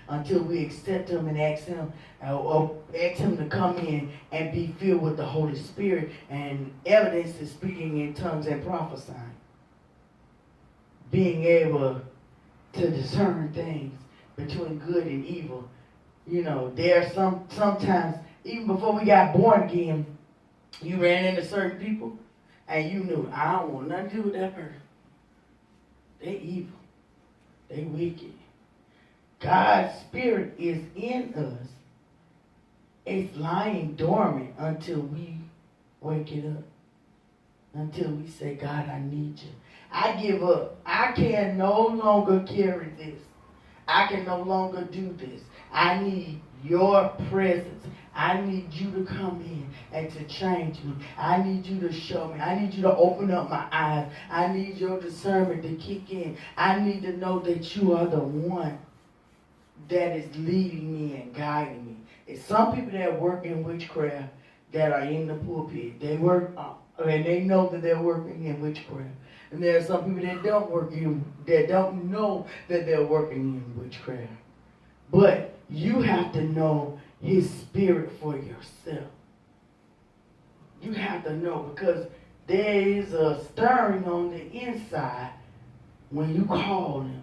until we accept him and or ask him to come in and be filled with the Holy Spirit. And evidence is speaking in tongues and prophesying. Being able to discern things between good and evil. You know, there are sometimes, even before we got born again, you ran into certain people and you knew, I don't want nothing to do with that person. They evil. They wicked. God's Spirit is in us. It's lying dormant until we wake it up. Until we say, God, I need you. I give up. I can no longer carry this. I can no longer do this. I need your presence. I need you to come in and to change me. I need you to show me. I need you to open up my eyes. I need your discernment to kick in. I need to know that you are the one that is leading me and guiding me. It's some people that work in witchcraft that are in the pulpit. They work and they know that they're working in witchcraft. And there are some people that don't know that they're working in witchcraft. But you have to know his Spirit for yourself. You have to know, because there is a stirring on the inside when you call him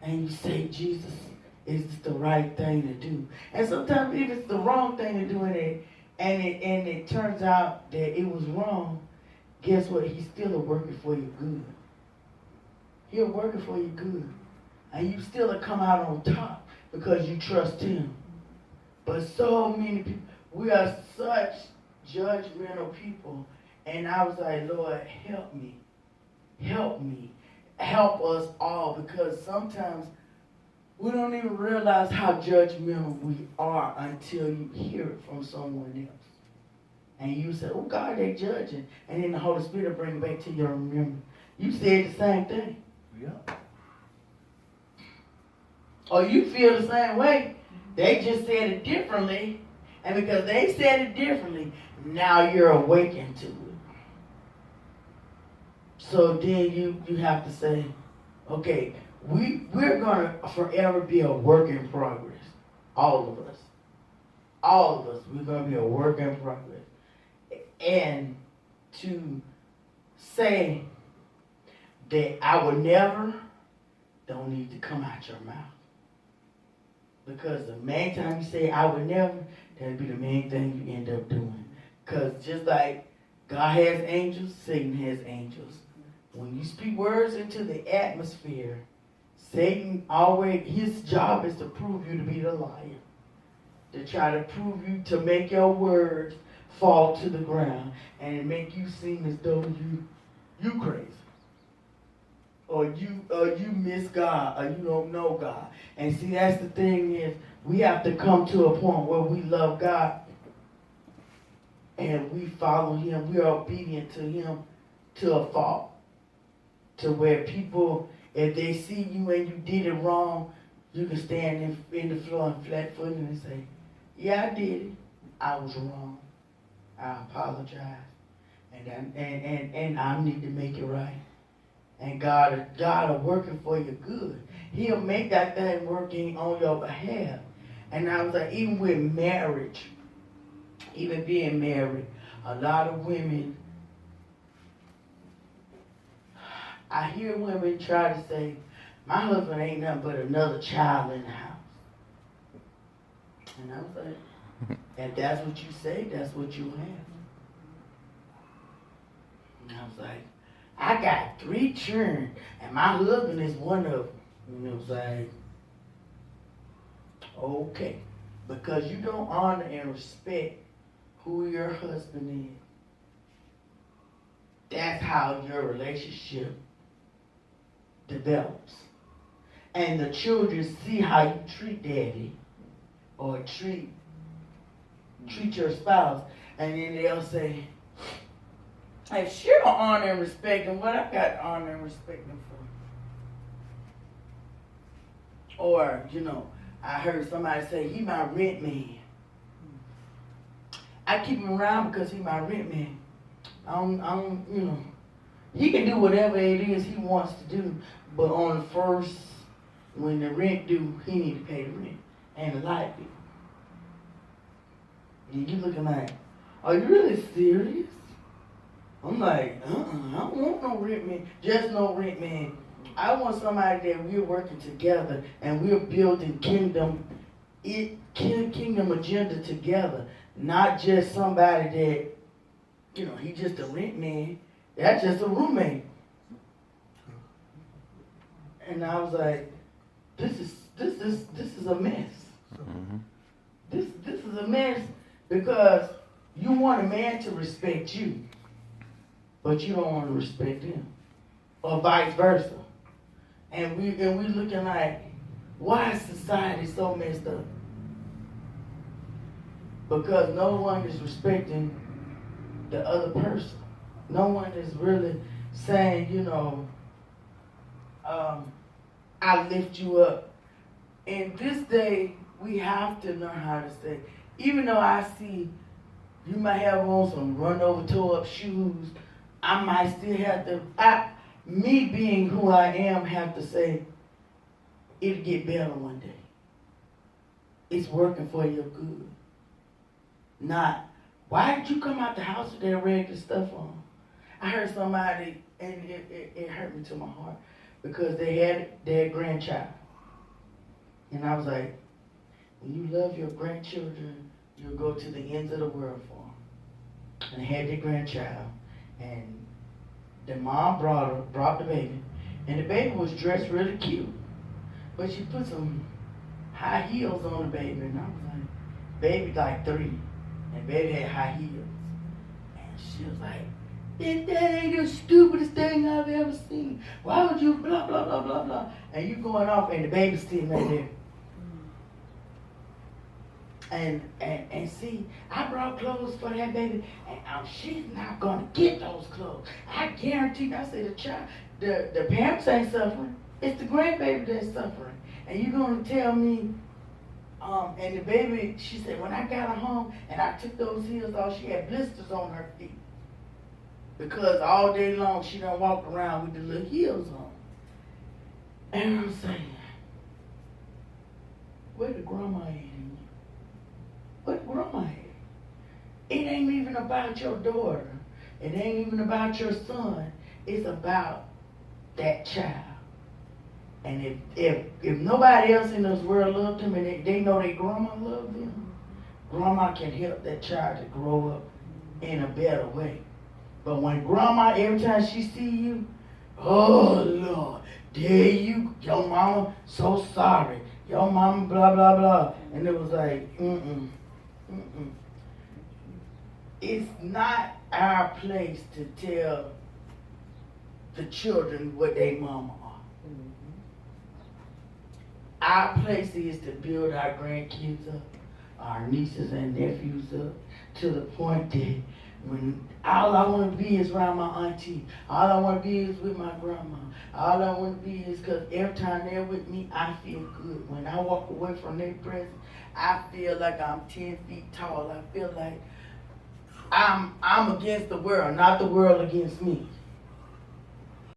and you say, Jesus, is this the right thing to do? And sometimes if it's the wrong thing to do and it turns out that it was wrong, guess what? He's still working for you good. He'll work it for you good. And you still come out on top because you trust him. But so many people, we are such judgmental people. And I was like, Lord, help me. Help me. Help us all, because sometimes we don't even realize how judgmental we are until you hear it from someone else. And you say, oh God, they judging. And then the Holy Spirit will bring it back to your remembrance. You said the same thing. Yeah. Or you feel the same way. They just said it differently. And because they said it differently, now you're awakened to it. So then you have to say, okay, we're going to forever be a work in progress. All of us. All of us. We're going to be a work in progress. And to say that I will never don't need to come out your mouth. Because the main time you say I would never, that'll be the main thing you end up doing. Because just like God has angels, Satan has angels. When you speak words into the atmosphere, Satan always, his job is to prove you to be the liar. To try to prove you, to make your words fall to the ground and make you seem as though you crazy. Or you miss God, or you don't know God. And see, that's the thing is, we have to come to a point where we love God and we follow him. We are obedient to him to a fault. To where people, if they see you and you did it wrong, you can stand in the floor and flat-footed and say, yeah, I did it. I was wrong. I apologize. And I need to make it right. And God are working for you good. He'll make that thing working on your behalf. And I was like, even with marriage, even being married, a lot of women, I hear women try to say, my husband ain't nothing but another child in the house. And I was like, if that's what you say, that's what you have. And I was like, I got 3 children, and my husband is one of them. And it was like, okay. Because you don't honor and respect who your husband is. That's how your relationship develops. And the children see how you treat daddy or treat your spouse, and then they'll say, if she don't honor and respect him, what I got to honor and respect him for? Or, I heard somebody say, he my rent man. I keep him around because he my rent man. I don't, he can do whatever it is he wants to do, but on the first when the rent due, he need to pay the rent and the light bill. And you looking like, are you really serious? I'm like, I don't want no rent man, just no rent man. I want somebody that we're working together and we're building kingdom agenda together, not just somebody that, he just a rent man. That's just a roommate. And I was like, this is a mess. Mm-hmm. This is a mess because you want a man to respect you, but you don't want to respect him, or vice versa. And we looking like, why is society so messed up? Because no one is respecting the other person. No one is really saying, I lift you up. In this day, we have to learn how to say, even though I see you might have on some run over, tore up shoes, I might still have to, me being who I am, have to say, it'll get better one day. It's working for your good. Not, why did you come out the house with that regular stuff on? I heard somebody, and it hurt me to my heart, because they had their grandchild. And I was like, when you love your grandchildren, you'll go to the ends of the world for them. And they had their grandchild, and the mom brought the baby, and the baby was dressed really cute, but she put some high heels on the baby, and I was like, baby like 3, and baby had high heels, and she was like, that ain't the stupidest thing I've ever seen. Why would you blah blah blah blah blah? And you going off, and the baby's sitting right there. And see, I brought clothes for that baby, and she's not gonna get those clothes. I guarantee. I said the parents ain't suffering. It's the grandbaby that's suffering. And you gonna tell me? And the baby, she said, when I got her home and I took those heels off, she had blisters on her feet because all day long she done walked around with the little heels on. And I'm saying, where the grandma at? What grandma at? It ain't even about your daughter. It ain't even about your son. It's about that child. And if nobody else in this world loved them and they know their grandma loved them, grandma can help that child to grow up in a better way. But when grandma, every time she see you, oh Lord, there you, your mama, so sorry. Your mama, blah, blah, blah. And it was like, It's not our place to tell the children what their mama are. Our place is to build our grandkids up, our nieces and nephews up, to the point that when all I want to be is around my auntie, all I want to be is with my grandma, all I want to be is because every time they're with me, I feel good. When I walk away from their presence, I feel like I'm 10 feet tall. I feel like I'm against the world, not the world against me.